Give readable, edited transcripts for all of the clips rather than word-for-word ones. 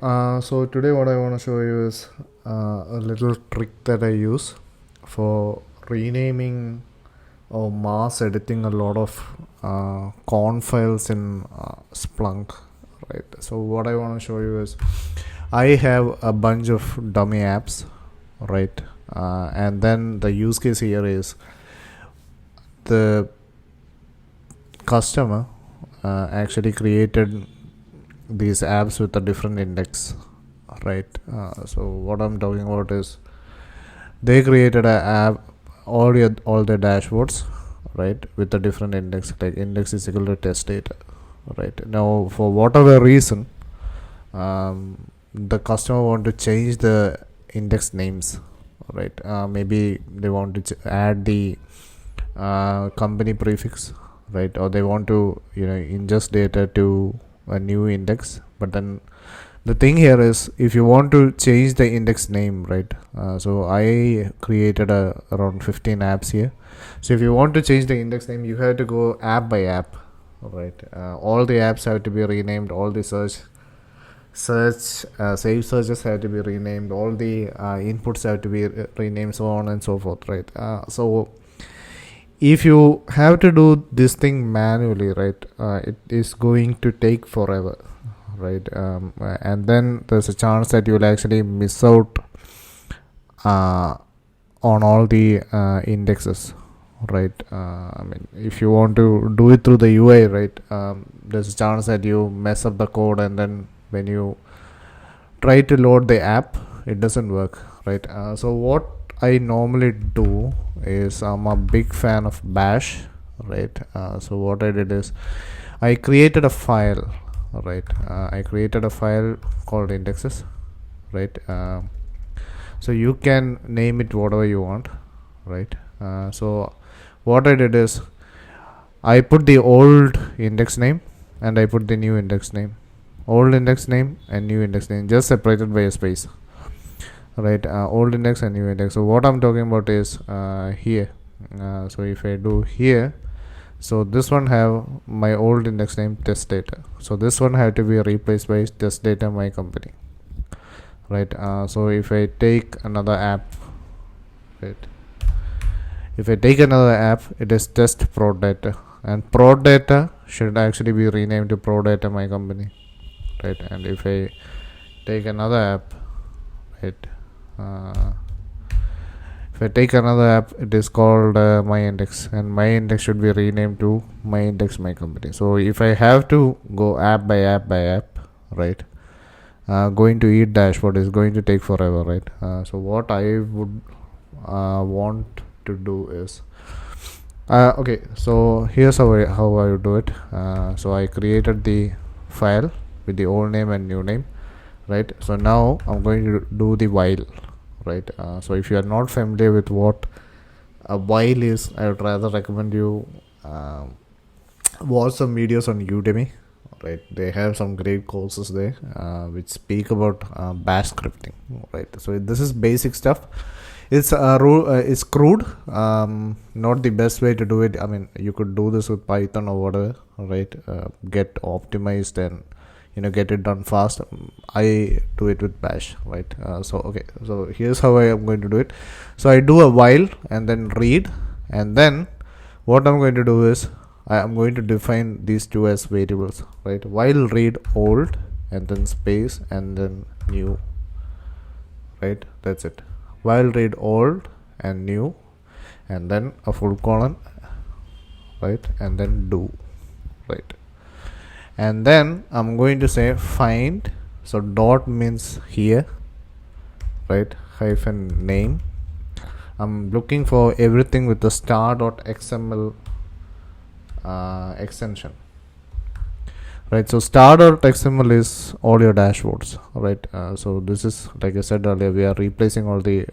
So today what I want to show you is a little trick that I use for renaming or mass editing a lot of conf files in Splunk, right? So what I want to show you is I have a bunch of dummy apps, right? And then the use case here is the customer actually created these apps with a different index, right? So what I'm talking about is they created an app, all the dashboards, right, with a different index, like index is equal to test data, right? Now for whatever reason, the customer want to change the index names, right? Maybe they want to add the company prefix, right? Or they want to ingest data to a new index. But then the thing here is, if you want to change the index name, right? So I created around 15 apps here. So if you want to change the index name, you have to go app by app, right? All the apps have to be renamed. All the save searches have to be renamed. All the inputs have to be renamed, so on and so forth, right? So if you have to do this thing manually, right, it is going to take forever, right? And then there's a chance that you will actually miss out on all the indexes, right? I mean, if you want to do it through the UI, right, there's a chance that you mess up the code, and then when you try to load the app, it doesn't work, right? So what I normally do is, I'm a big fan of bash, right? So what I did is I created a file, right? I created a file called indexes, right? So you can name it whatever you want, right? So what I did is I put the old index name and I put the new index name, old index name and new index name, just separated by a space, right? Old index and new index. So what I'm talking about is here. So if I do here, so this one have my old index name test data, so this one have to be replaced by test data my company, right? So if I take another app, right, if I take another app, it is test pro data, and pro data should actually be renamed to pro data my company, right? And if I take another app, right, if I take another app, it is called my index, and my index should be renamed to my index my company. So if I have to go app by app by app, right, going to each dashboard is going to take forever, right? So what I would want to do is, okay, so here's how I would do it. So I created the file with the old name and new name, right? So now I'm going to do the while, right? So if you are not familiar with what a while is, I would rather recommend you watch some videos on Udemy, right? They have some great courses there which speak about bash scripting, right? So this is basic stuff. It's it's crude, not the best way to do it. I mean, you could do this with Python or whatever, right? Get optimized and get it done fast. I do it with bash, right? So okay, so here's how I am going to do it. So I do a while and then read, and then what I'm going to do is I am going to define these two as variables, right? While read old and then space and then new, right? That's it. While read old and new, and then a full colon, right, and then do, right? And then I'm going to say find, so dot means here, right, hyphen name. I'm looking for everything with the star.xml extension, right? So star.xml is all your dashboards, right? So this is, like I said earlier, we are replacing all the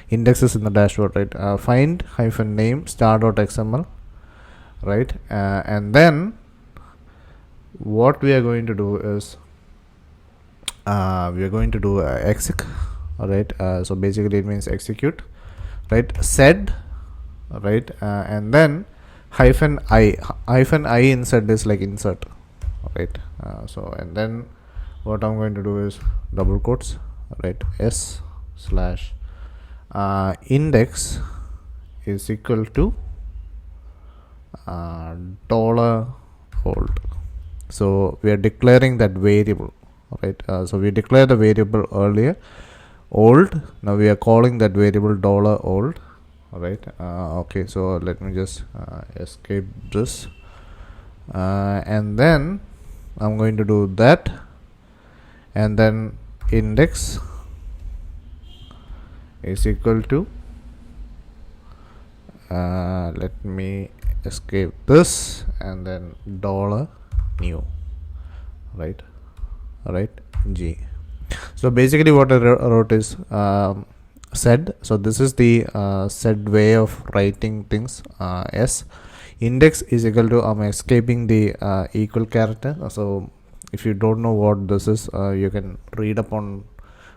indexes in the dashboard, right? Find hyphen name star.xml, right? And then what we are going to do is we are going to do exec, right? So basically it means execute, right? Sed, right? And then hyphen I insert is like insert, right? So and then what I'm going to do is double quotes, right, s slash index is equal to dollar old. So we are declaring that variable, right? So we declared the variable earlier, old. Now we are calling that variable dollar old, right? Okay, so let me just escape this, and then I'm going to do that, and then index is equal to let me escape this, and then dollar new, right, g. So basically what I wrote is sed. So this is the sed way of writing things. S index is equal to, I'm escaping the equal character. So if you don't know what this is, you can read up on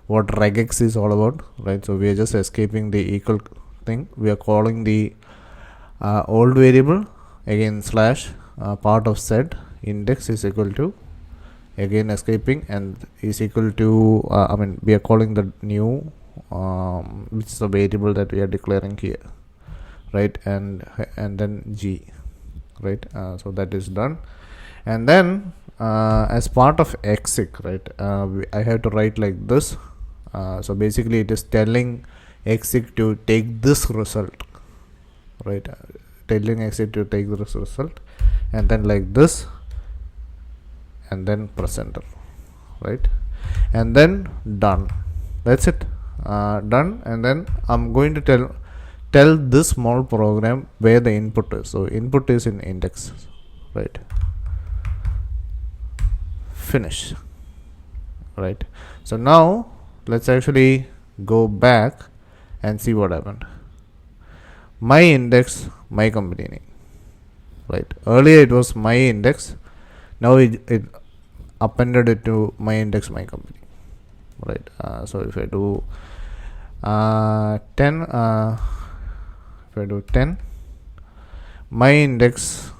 what regex is all about, right? So we are just escaping the equal thing. We are calling the old variable, again slash part of sed index is equal to, again escaping, and is equal to we are calling the new, which is the variable that we are declaring here, right, and then g, right. So that is done, and then as part of exec, right, I have to write like this. So basically it is telling exec to take this result, right, telling exec to take this result, and then like this, and then press enter, right, and then done. That's it, done. And then I'm going to tell this small program where the input is. So input is in index, right, finish, right. So now let's actually go back and see what happened. My index, my company name, right. Earlier it was my index, now it appended it to my index, my company, right. So if I do 10, if I do 10, my index,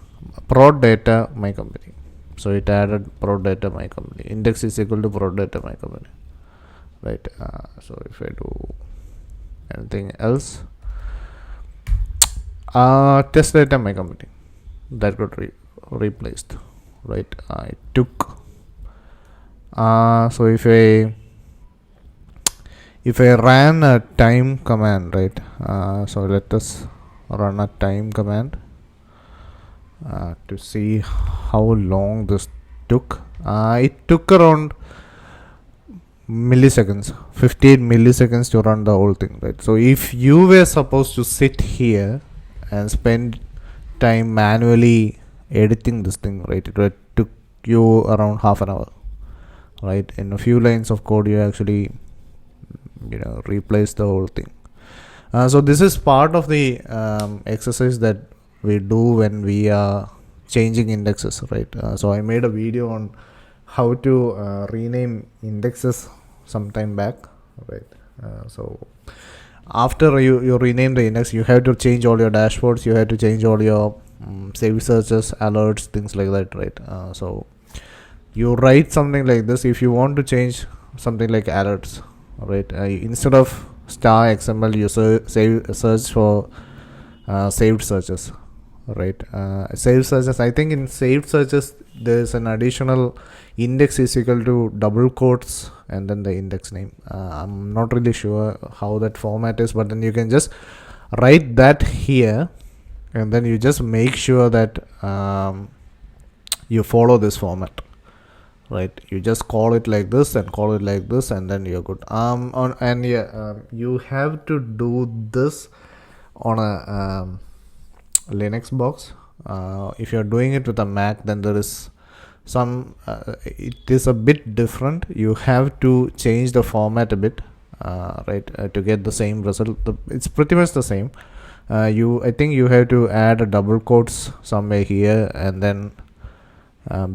prod data, my company. So it added prod data, my company. Index is equal to prod data, my company, right. So if I do anything else, test data, my company, that got replaced, right. It took so if I ran a time command, right, so let us run a time command to see how long this took. It took around milliseconds, 15 milliseconds to run the whole thing, right. So if you were supposed to sit here and spend time manually editing this thing, right, it took you around half an hour, right. In a few lines of code you actually replace the whole thing. So this is part of the exercise that we do when we are changing indexes, right. So I made a video on how to rename indexes some time back, right. So after you rename the index, you have to change all your dashboards, you have to change all your saved searches, alerts, things like that, right. So you write something like this if you want to change something like alerts, right. Instead of star XML, you search for saved searches, right. Saved searches, I think in saved searches there is an additional index is equal to double quotes and then the index name. I'm not really sure how that format is, but then you can just write that here, and then you just make sure that you follow this format, right. You just call it like this and call it like this, and then you're good. You have to do this on a Linux box. If you're doing it with a Mac, then there is some it is a bit different. You have to change the format a bit, right, to get the same result. It's pretty much the same. I think you have to add a double quotes somewhere here, and then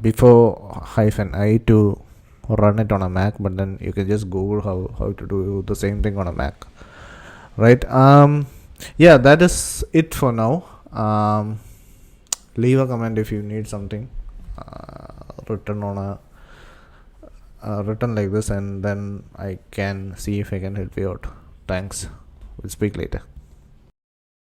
before -i to run it on a Mac, but then you can just Google how to do the same thing on a Mac, right. Yeah, that is it for now. Leave a comment if you need something written on a written like this, and then I can see if I can help you out. Thanks. We'll speak later.